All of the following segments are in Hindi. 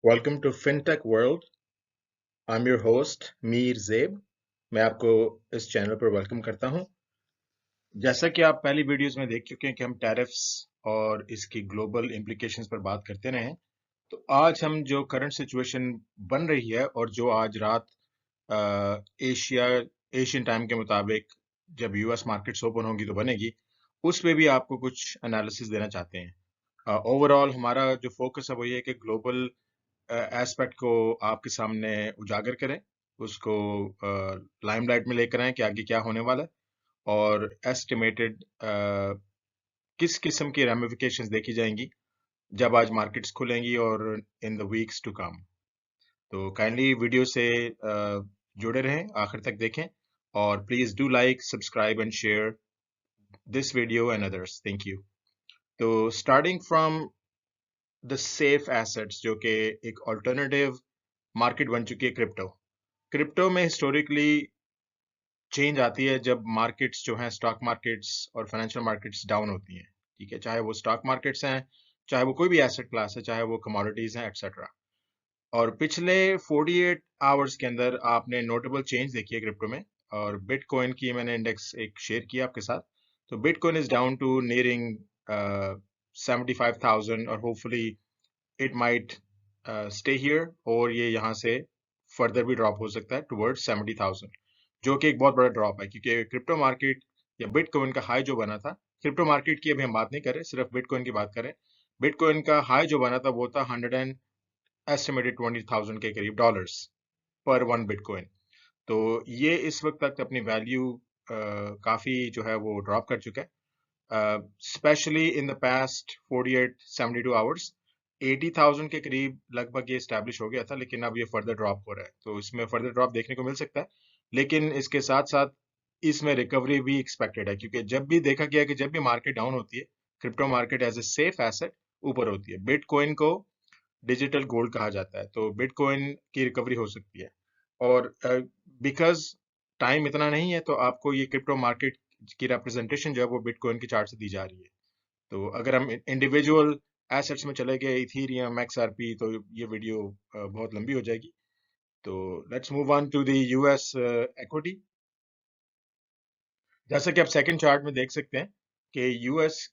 Welcome to fintech world. I am your host Mir Zeb. मैं आपको इस चैनल पर वेलकम करता हूं। जैसा कि आप पहली वीडियोस में देख चुके हैं कि हम टैरिफ्स और इसकी ग्लोबल इम्प्लीकेशंस पर बात करते रहे हैं, तो आज हम जो करंट सिचुएशन बन रही है और जो आज रात एशिया एशियन टाइम के मुताबिक जब यूएस मार्केट्स ओपन होंगी तो बनेगी, उस पे भी आपको कुछ एनालिसिस देना चाहते हैं। ओवरऑल हमारा जो फोकस है वो ये है कि ग्लोबल एस्पेक्ट को आपके सामने उजागर करें, उसको लाइमलाइट में लेकर आएं कि आगे क्या होने वाला है और एस्टिमेटेड किस किस्म की रेमिफिकेशंस देखी जाएंगी जब आज मार्केट्स खुलेंगी और in the weeks to come. तो काइंडली वीडियो से जुड़े रहें, आखिर तक देखें और please do like, subscribe and share this video and others. Thank you. तो starting from the safe assets, जो कि एक ऑल्टरनेटिव मार्केट बन चुकी है क्रिप्टो। क्रिप्टो में हिस्टोरिकली चेंज आती है जब मार्केट्स जो हैं, स्टॉक मार्केट्स और फाइनेंशियल मार्केट्स डाउन होती हैं। ठीक है, चाहे वो स्टॉक मार्केट्स हैं, चाहे वो कोई भी एसेट क्लास है, चाहे वो कमोडिटीज हैं, एक्सेट्रा। और पिछले 48 आवर्स के अंदर आपने नोटेबल चेंज देखी है क्रिप्टो में। और बिटकॉइन की मैंने इंडेक्स एक शेयर किया आपके साथ। तो bitcoin is down to nearing 75,000 और hopefully it might stay here, और ये यहाँ से फर्दर भी ड्रॉप हो सकता है टुवर्ड्स 70,000, जो कि एक बहुत बड़ा ड्रॉप है क्योंकि क्रिप्टो मार्केट या बिटकॉइन का हाई जो बना था, क्रिप्टो मार्केट की अभी हम बात नहीं कर रहे, सिर्फ बिटकॉइन की बात करें। बिटकॉइन का हाई जो बना था वो था 120,000 के करीब डॉलर्स पर वन बिटकॉइन। तो ये इस वक्त तक अपनी वैल्यू काफी जो है वो ड्रॉप कर चुका है, specially in the past 48 72 hours. 80,000 के करीब लगभग ये स्टैब्लिश हो गया था, लेकिन अब ये फर्दर ड्रॉप हो रहा है, तो इसमें फर्दर ड्रॉप देखने को मिल सकता है। लेकिन इसके साथ साथ इसमें रिकवरी भी एक्सपेक्टेड है, क्योंकि जब भी देखा गया कि जब भी मार्केट डाउन होती है, crypto market as a safe asset ऊपर होती है। बिटकॉइन को डिजिटल गोल्ड कहा जाता है, तो बिटकॉइन की रिकवरी हो सकती है। और बिकॉज टाइम इतना नहीं है, तो आपको ये क्रिप्टो मार्केट की रिप्रेजेंटेशन जो है वो बिटकॉइन की चार्ट से दी जा रही है। तो अगर हम इंडिविजुअल एसेट्स में चले गए, इथीरियम, एक्सआरपी, तो ये वीडियो बहुत लंबी हो जाएगी। तो let's move on to the US equity. जैसा कि आप सेकंड चार्ट में देख सकते हैं कि यूएस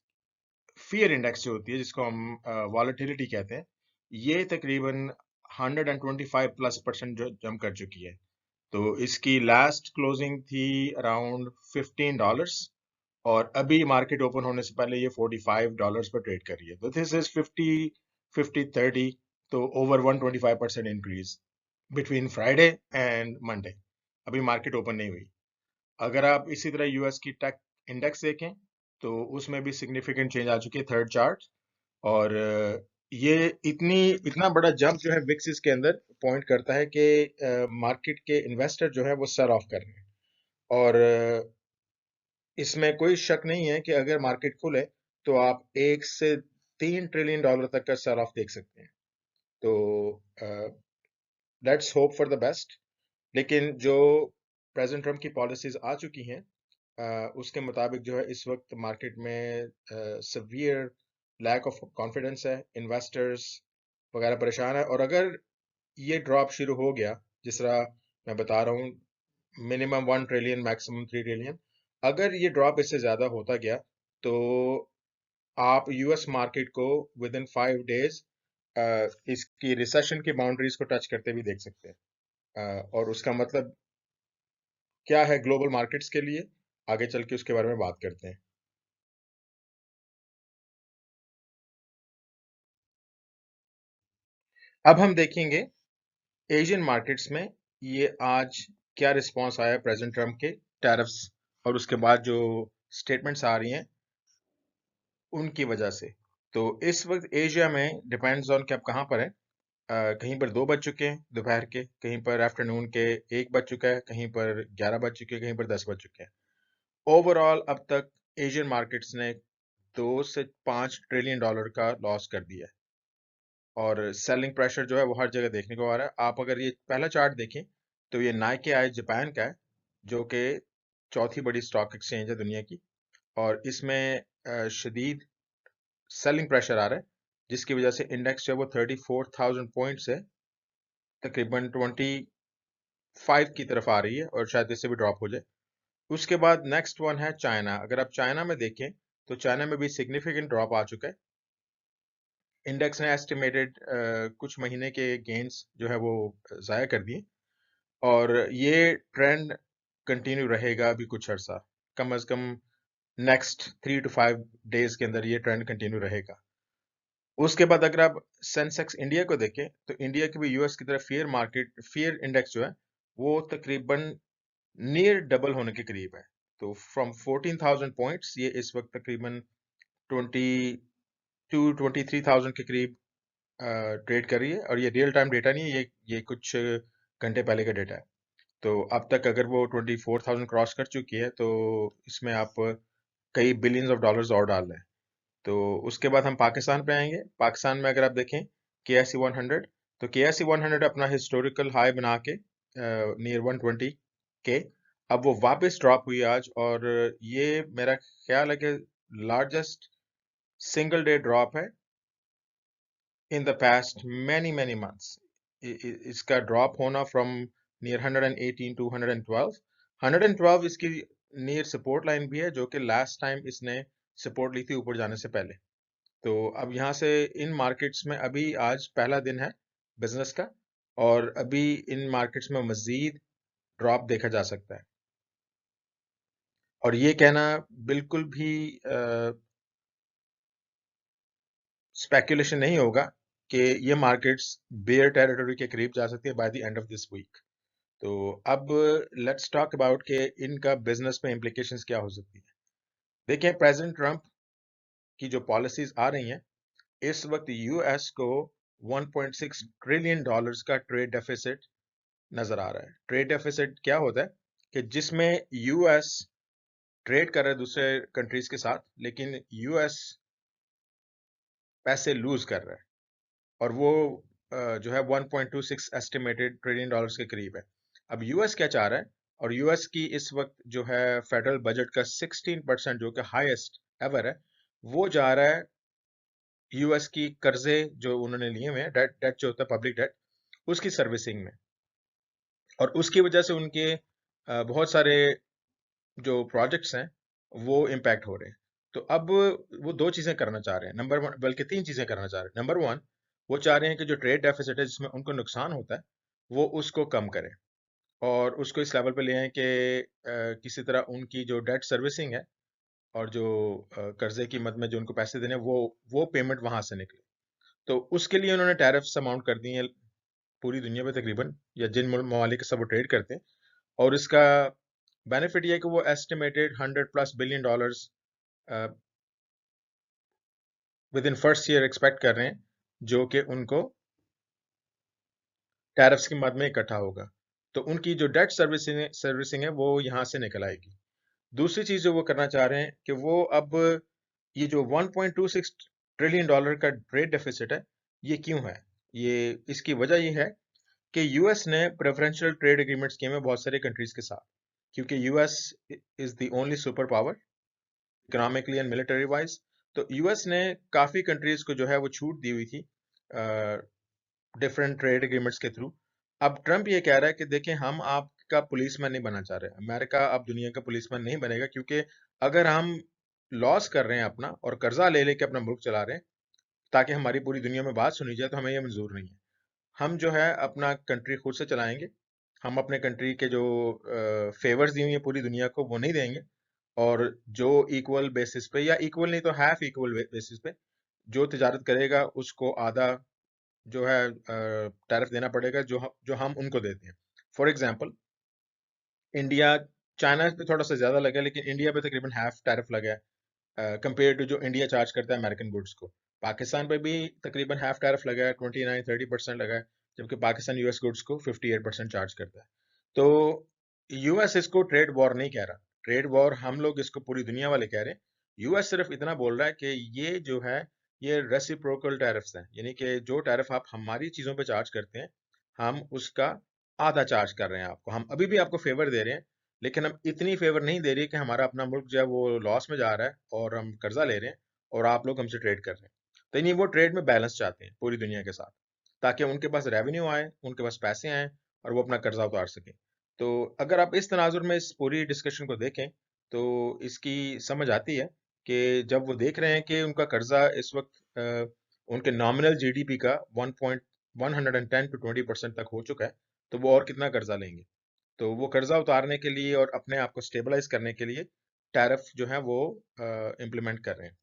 फियर इंडेक्स जो होती है, जिसको हम वॉलेटिलिटी कहते हैं, ये तकरीबन 125+% जो जम कर चुकी है। तो इसकी लास्ट क्लोजिंग थी अराउंड $15, और अभी मार्केट ओपन होने से पहले ये $45 पर ट्रेड कर रही है। तो दिस इज 50-50-30, तो over 125% increase between Friday and Monday. अभी मार्केट ओपन नहीं हुई। अगर आप इसी तरह यूएस की टेक इंडेक्स देखें, तो उसमें भी सिग्निफिकेंट चेंज आ चुकी है, थर्ड चार्ट। और ये इतना बड़ा जंप जो है विक्स के अंदर पॉइंट करता है कि मार्केट के इन्वेस्टर जो है वो सेल ऑफ कर रहे हैं। और इसमें कोई शक नहीं है कि अगर मार्केट खुले तो आप 1 से 3 ट्रिलियन डॉलर तक का सेल ऑफ देख सकते हैं। तो let's hope for the best. लेकिन जो प्रेसिडेंट ट्रम्प की पॉलिसीज आ चुकी हैं, उसके मुताबिक जो है इस वक्त मार्केट में सवियर लैक ऑफ कॉन्फिडेंस है, इन्वेस्टर्स वगैरह परेशान है। और अगर ये ड्रॉप शुरू हो गया, जिस तरह मैं बता रहा हूँ, मिनिमम 1 ट्रिलियन, मैक्सिमम 3 ट्रिलियन, अगर ये ड्रॉप इससे ज्यादा होता गया, तो आप यूएस मार्केट को विद इन 5 डेज इसकी रिसेशन की बाउंड्रीज को टच करते भी देख सकते हैं। और उसका मतलब क्या है ग्लोबल मार्केट्स के लिए, आगे चल के उसके बारे में बात करते हैं। अब हम देखेंगे एशियन मार्केट्स में ये आज क्या रिस्पांस आया प्रेसिडेंट ट्रम्प के टैरिफ्स और उसके बाद जो स्टेटमेंट्स आ रही हैं उनकी वजह से। तो इस वक्त एशिया में डिपेंड्स ऑन कि आप कहाँ पर हैं। कहीं पर 2 बज चुके हैं दोपहर के, कहीं पर आफ्टरनून के 1 बज चुका है, कहीं पर 11 बज चुके हैं, कहीं पर 10 बज चुके हैं। ओवरऑल अब तक एशियन मार्केट्स ने 2 से 5 ट्रिलियन डॉलर का लॉस कर दिया है, और सेलिंग प्रेशर जो है वो हर जगह देखने को आ रहा है। आप अगर ये पहला चार्ट देखें, तो ये नाइके आई जापान का है, जो कि चौथी बड़ी स्टॉक एक्सचेंज है दुनिया की, और इसमें शदीद सेलिंग प्रेशर आ रहा है। जिसकी वजह से इंडेक्स जो है वो 34,000 पॉइंट से तकरीबन 25 की तरफ आ रही है और शायद इससे भी ड्रॉप हो जाए। उसके बाद नेक्स्ट वन है चाइना। अगर आप चाइना में देखें तो चाइना में भी सिग्निफिकेंट ड्रॉप आ चुका है। इंडेक्स ने एस्टिमेटेड कुछ महीने के गेन्स जो है वो ज़ाया कर दिए और ये ट्रेंड कंटिन्यू रहेगा अभी कुछ अर्सा, कम अज कम नेक्स्ट 3 to 5 डेज के अंदर ये ट्रेंड कंटिन्यू रहेगा। उसके बाद अगर आप सेंसेक्स इंडिया को देखें तो इंडिया की भी यूएस की तरफ फियर इंडेक्स जो है वो तकरीबन नियर डबल होने के करीब है। तो फ्रॉम 14,000 पॉइंट्स ये इस वक्त तकरीबन 22-23,000 के करीब ट्रेड कर रही है और ये रियल टाइम डेटा नहीं है, ये कुछ घंटे पहले का डेटा है। तो अब तक अगर वो 24,000 क्रॉस कर चुकी है तो इसमें आप कई बिलियंस ऑफ डॉलर्स और डाल रहे हैं। तो उसके बाद हम पाकिस्तान पे आएंगे। पाकिस्तान में अगर आप देखें KSE 100, तो KSE 100 अपना हिस्टोरिकल हाई बना के नियर 120 के अब वो वापस ड्रॉप हुई आज और ये मेरा ख्याल है कि लार्जेस्ट सिंगल डे ड्रॉप है in the past many many months. इसका ड्रॉप होना फ्रॉम नियर 118 टू 112, 112 इसकी नियर सपोर्ट लाइन भी है जो कि लास्ट टाइम इसने सपोर्ट ली थी ऊपर जाने से पहले। तो अब यहाँ से इन मार्केट्स में अभी आज पहला दिन है बिजनेस का और अभी इन मार्केट्स में मजीद ड्रॉप देखा जा सकता है और ये कहना बिल्कुल भी स्पेकुलेशन नहीं होगा कि ये मार्केट्स बेयर टेरिटरी के करीब जा सकती है by the end of this week. तो अब लेट्स टॉक अबाउट कि इनका बिजनेस में इम्प्लीकेशंस क्या हो सकती है। देखिए प्रेसिडेंट ट्रंप की जो पॉलिसीज आ रही हैं, इस वक्त यूएस को 1.6 ट्रिलियन डॉलर्स का ट्रेड डेफिसिट नजर आ रहा है। ट्रेड डेफिसिट क्या होता है कि जिसमें यूएस ट्रेड कर रहा है दूसरे कंट्रीज के साथ, लेकिन यूएस पैसे लूज कर रहा है और वो जो है 1.26 एस्टिमेटेड ट्रिलियन डॉलर्स के करीब है। अब यूएस क्या चाह रहा है, और यूएस की इस वक्त जो है फेडरल बजट का 16% जो कि हाईएस्ट एवर है, वो जा रहा है यूएस की कर्जे जो उन्होंने लिए हुए हैं, डेट जो होता है पब्लिक डेट, उसकी सर्विसिंग में। और उसकी वजह से उनके बहुत सारे जो प्रोजेक्ट्स हैं वो इम्पैक्ट हो रहे हैं। तो अब वो दो चीजें करना चाह रहे हैं, नंबर वन, बल्कि तीन चीजें करना चाह रहे हैं। नंबर वन, वो चाह रहे हैं कि जो ट्रेड डेफिसिट है जिसमें उनको नुकसान होता है वो उसको कम करें और उसको इस लेवल पे ले आए कि किसी तरह उनकी जो डेट सर्विसिंग है और जो कर्जे की मद में जो उनको पैसे देने हैं, वो पेमेंट वहां से निकले। तो उसके लिए उन्होंने टैरिफ्स अमाउंट कर दी है पूरी दुनिया में तकरीबन, या जिन ममालिक के सब वो ट्रेड करते हैं। और इसका बेनिफिट ये है कि वो estimated 100+ billion dollars with in first year expect कर रहे हैं, जो कि उनको टैरिफ्स की मद में इकट्ठा होगा। तो उनकी जो डेट सर्विसिंग है वो यहाँ से निकल आएगी। दूसरी चीज जो वो करना चाह रहे हैं कि वो अब ये जो 1.26 ट्रिलियन डॉलर का ट्रेड डेफिसिट है, ये क्यों है? ये इसकी वजह ये है कि यूएस ने प्रेफरेंशियल ट्रेड एग्रीमेंट्स किए हैं बहुत सारे कंट्रीज के साथ, क्योंकि US is the only super power economically and military wise. तो यूएस ने काफी कंट्रीज को जो है वो छूट दी हुई थी डिफरेंट ट्रेड एग्रीमेंट्स के थ्रू। अब ट्रंप ये कह रहा है कि देखिए, हम आपका पुलिसमैन नहीं बनना चाह रहे, अमेरिका अब दुनिया का पुलिसमैन नहीं बनेगा, क्योंकि अगर हम लॉस कर रहे हैं अपना और कर्जा ले लेके अपना मुल्क चला रहे हैं ताकि हमारी पूरी दुनिया में बात सुनी जाए, तो हमें ये मंजूर नहीं है। हम जो है अपना कंट्री खुद से चलाएंगे। हम अपने कंट्री के जो फेवर्स दी हुई है पूरी दुनिया को वो नहीं देंगे, और जो इक्वल बेसिस पे, या इक्वल नहीं तो हाफ इक्वल बेसिस पे जो तिजारत करेगा उसको आधा जो है टैरिफ देना पड़ेगा जो हम उनको देते हैं। फॉर एग्जांपल, इंडिया, चाइना पे थोड़ा सा ज्यादा लगा है, लेकिन इंडिया पे तकरीबन हाफ टैरिफ लगा है कंपेयर टू जो इंडिया चार्ज करता है अमेरिकन गुड्स को। पाकिस्तान पे भी तकरीबन हाफ टैरिफ लगा है, 29-30% लगा है, जबकि पाकिस्तान यूएस गुड्स को 58% चार्ज करता है। तो यूएस इसको ट्रेड वॉर नहीं कह रहा। ट्रेड वॉर हम लोग इसको पूरी दुनिया वाले कह रहे हैं। यूएस सिर्फ इतना बोल रहा है कि ये जो है ये रेसिप्रोकल टैरिफ्स हैं, यानी कि जो टैरिफ आप हमारी चीजों पे चार्ज करते हैं, हम उसका आधा चार्ज कर रहे हैं आपको। हम अभी भी आपको फेवर दे रहे हैं, लेकिन हम इतनी फेवर नहीं दे रही कि हमारा अपना मुल्क जो है वो लॉस में जा रहा है और हम कर्जा ले रहे हैं और आप लोग हमसे ट्रेड कर रहे हैं। तो नहीं, वो ट्रेड में बैलेंस चाहते हैं पूरी दुनिया के साथ, ताकि उनके पास रेवेन्यू आए, उनके पास पैसे आए और वो अपना कर्जा उतार सकें। तो अगर आप इस तनाजुर में इस पूरी डिस्कशन को देखें तो इसकी समझ आती है कि जब वो देख रहे हैं कि उनका कर्जा इस वक्त उनके नॉमिनल जीडीपी का 110 to 20% तक हो चुका है, तो वो और कितना कर्जा लेंगे। तो वो कर्जा उतारने के लिए और अपने आप को स्टेबलाइज करने के लिए टैरिफ जो है वो इम्प्लीमेंट कर रहे हैं।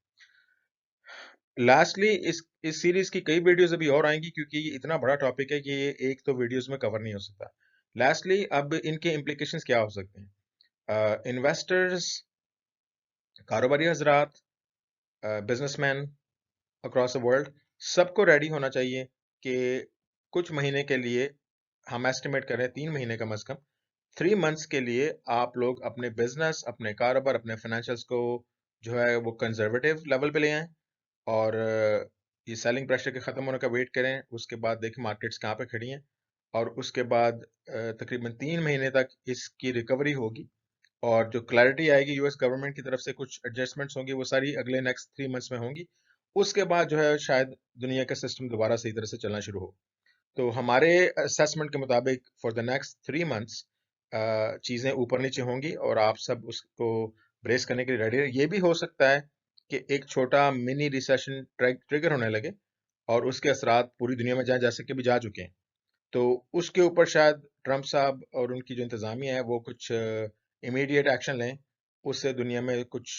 लास्टली इस सीरीज की कई वीडियोस अभी और आएंगी, क्योंकि ये इतना बड़ा टॉपिक है कि ये एक तो वीडियोस में कवर नहीं हो सकता। लास्टली अब इनके इम्प्लीकेशंस क्या हो सकते हैं। इन्वेस्टर्स, कारोबारी हजरात, बिजनेसमैन अक्रॉस द वर्ल्ड, सबको रेडी होना चाहिए कि कुछ महीने के लिए, हम एस्टिमेट कर रहे हैं 3 महीने कम अज कम, 3 मंथ्स के लिए आप लोग अपने बिजनेस, अपने कारोबार, अपने फाइनेंशियल्स को जो है वो कंजर्वेटिव लेवल पे ले आएं, और ये सेलिंग प्रेशर के ख़त्म होने का वेट करें। उसके बाद देखें मार्केट्स कहाँ पे खड़ी हैं, और उसके बाद तकरीबन 3 महीने तक इसकी रिकवरी होगी, और जो क्लैरिटी आएगी यूएस गवर्नमेंट की तरफ से, कुछ एडजस्टमेंट्स होंगी, वो सारी अगले नेक्स्ट 3 मंथ्स में होंगी। उसके बाद जो है शायद दुनिया का सिस्टम दोबारा सही तरह से चलना शुरू हो। तो हमारे असेसमेंट के मुताबिक फॉर द नेक्स्ट 3 मंथ्स चीज़ें ऊपर नीचे होंगी, और आप सब उसको ब्रेस करने के लिए रेडी है। ये भी हो सकता है कि एक छोटा मिनी रिसेशन ट्रिगर होने लगे, और उसके असरात पूरी दुनिया में जाए, जैसे कि भी जा चुके हैं। तो उसके ऊपर शायद ट्रंप साहब और उनकी जो इंतजामिया है वो कुछ इमीडिएट एक्शन लें। उससे दुनिया में कुछ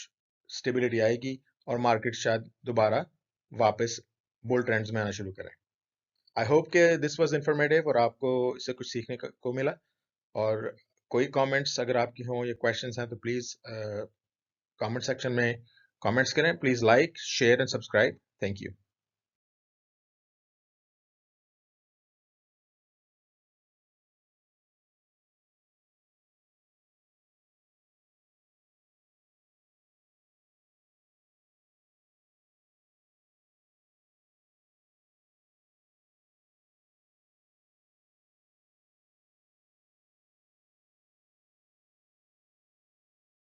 स्टेबिलिटी आएगी, और मार्केट शायद दोबारा वापस बुल ट्रेंड्स में आना शुरू करें। आई होप कि दिस वाज इंफॉर्मेटिव और आपको इससे कुछ सीखने को मिला। और कोई कमेंट्स अगर आपकी हों या क्वेश्चंस हैं तो प्लीज़ कमेंट सेक्शन में कमेंट्स करें। Please like, share and subscribe. Thank you.